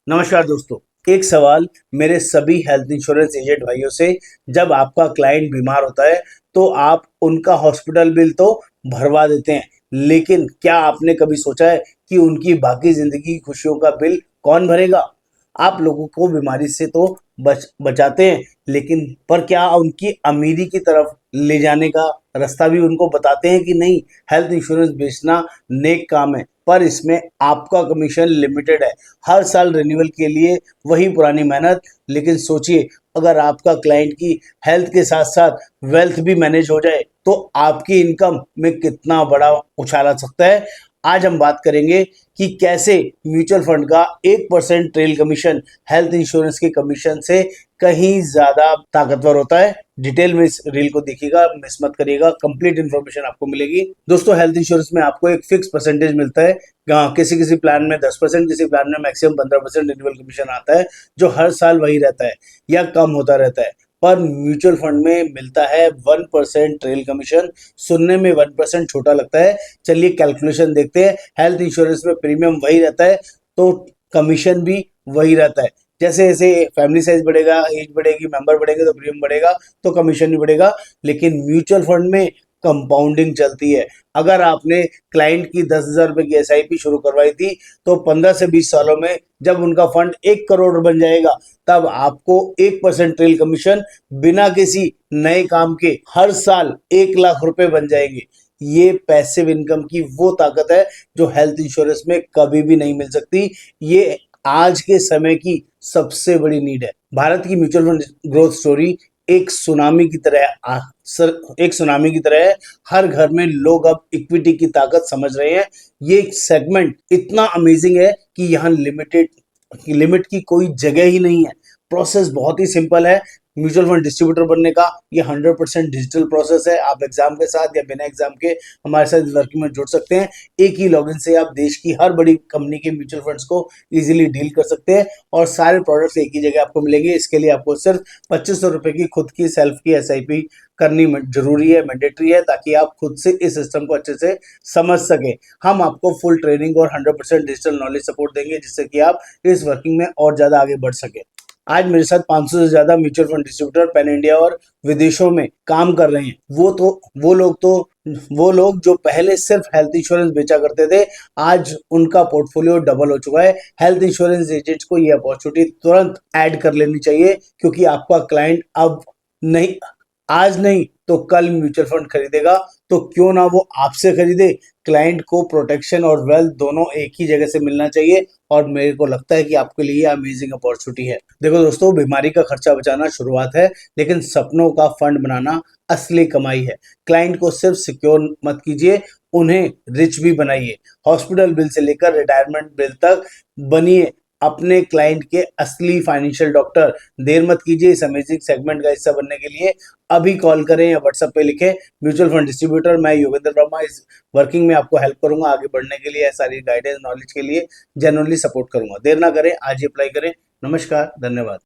नमस्कार दोस्तों। एक सवाल मेरे सभी हेल्थ इंश्योरेंस एजेंट भाइयों से। जब आपका क्लाइंट बीमार होता है तो आप उनका हॉस्पिटल बिल तो भरवा देते हैं, लेकिन क्या आपने कभी सोचा है कि उनकी बाकी जिंदगी की खुशियों का बिल कौन भरेगा? आप लोगों को बीमारी से तो बचाते हैं, लेकिन पर क्या उनकी अमीरी की तरफ ले जाने का रास्ता भी उनको बताते हैं कि नहीं? हेल्थ इंश्योरेंस बेचना नेक काम है, पर इसमें आपका कमीशन लिमिटेड है। हर साल रिन्यूअल के लिए वही पुरानी मेहनत। लेकिन सोचिए, अगर आपका क्लाइंट की हेल्थ के साथ साथ वेल्थ भी मैनेज हो जाए तो आपकी इनकम में कितना बड़ा उछाल आ सकता है। आज हम बात करेंगे कि कैसे म्यूचुअल फंड का 1% ट्रेल कमीशन हेल्थ इंश्योरेंस के कमीशन से कहीं ज्यादा ताकतवर होता है। डिटेल में इस रील को देखिएगा, मिस मत करिएगा, कंप्लीट इन्फॉर्मेशन आपको मिलेगी। दोस्तों, हेल्थ इंश्योरेंस में आपको एक फिक्स परसेंटेज मिलता है। किसी किसी प्लान में 10%, किसी प्लान में मैक्सिमम 15% रिन्यूअल कमीशन आता है, जो हर साल वही रहता है या कम होता रहता है। पर म्यूचुअल फंड में मिलता है 1% ट्रेल कमीशन। सुनने में 1% छोटा लगता है, चलिए कैलकुलेशन देखते हैं। हेल्थ इंश्योरेंस में प्रीमियम वही रहता है तो कमीशन भी वही रहता है। जैसे जैसे फैमिली साइज बढ़ेगा, एज बढ़ेगी, मेंबर बढ़ेंगे तो प्रीमियम बढ़ेगा, तो कमीशन भी बढ़ेगा। लेकिन म्यूचुअल फंड में कंपाउंडिंग चलती है। अगर आपने क्लाइंट की 10,000 रुपए की एसआईपी शुरू करवाई थी, तो 15 से 20 सालों में जब उनका फंड 1 करोड़ बन जाएगा, तब आपको 1% ट्रेल कमीशन बिना किसी नए काम के हर साल 1 लाख रुपए बन जाएंगे। ये पैसिव इनकम की वो ताकत है जो हेल्थ इंश्योरेंस में कभी भी नहीं मिल सकती। ये आज के समय की सबसे बड़ी नीड है। भारत की म्यूचुअल फंड ग्रोथ स्टोरी एक सुनामी की तरह एक सुनामी की तरह है। हर घर में लोग अब इक्विटी की ताकत समझ रहे हैं। ये सेगमेंट इतना अमेजिंग है कि यहाँ लिमिट की कोई जगह ही नहीं है। प्रोसेस बहुत ही सिंपल है। म्यूचुअल फंड डिस्ट्रीब्यूटर बनने का ये 100% डिजिटल प्रोसेस है। आप एग्जाम के साथ या बिना एग्जाम के हमारे साथ वर्किंग में जुड़ सकते हैं। एक ही लॉगिन से आप देश की हर बड़ी कंपनी के म्यूचुअल फंड्स को इजीली डील कर सकते हैं और सारे प्रोडक्ट्स एक ही जगह आपको मिलेंगे। इसके लिए आपको सिर्फ 2500 रुपए की खुद की सेल्फ की एसआईपी करनी जरूरी है, मैंडेटरी है, ताकि आप खुद से इस सिस्टम को अच्छे से समझ सके। हम आपको फुल ट्रेनिंग और 100% डिजिटल नॉलेज सपोर्ट देंगे, जिससे कि आप इस वर्किंग में और ज्यादा आगे बढ़ सके। आज मेरे साथ 500 से ज्यादा mutual fund distributor pan India और विदेशों में काम कर रहे हैं। वो लोग जो पहले सिर्फ हेल्थ इंश्योरेंस बेचा करते थे, आज उनका पोर्टफोलियो डबल हो चुका है। हेल्थ इंश्योरेंस एजेंट्स को ये अपॉर्चुनिटी तुरंत ऐड कर लेनी चाहिए, क्योंकि आपका क्लाइंट अब नहीं, आज नहीं तो कल म्यूचुअल फंड खरीदेगा, तो क्यों ना वो आपसे खरीदे। क्लाइंट को प्रोटेक्शन और वेल्थ दोनों एक ही जगह से मिलना चाहिए, और मेरे को लगता है कि आपके लिए अमेजिंग अपॉर्चुनिटी है। देखो दोस्तों, बीमारी का खर्चा बचाना शुरुआत है, लेकिन सपनों का फंड बनाना असली कमाई है। क्लाइंट को सिर्फ सिक्योर मत कीजिए, उन्हें रिच भी बनाइए। हॉस्पिटल बिल से लेकर रिटायरमेंट बिल तक बनिए अपने क्लाइंट के असली फाइनेंशियल डॉक्टर। देर मत कीजिए, इस अमेजिंग सेगमेंट का हिस्सा बनने के लिए अभी कॉल करें या व्हाट्सएप पे लिखें म्यूचुअल फंड डिस्ट्रीब्यूटर। मैं योगेंद्र वर्मा इस वर्किंग में आपको हेल्प करूंगा आगे बढ़ने के लिए। सारी गाइडेंस नॉलेज के लिए जेन्युइनली सपोर्ट करूंगा। देर ना करें, आज ही अप्लाई करें। नमस्कार, धन्यवाद।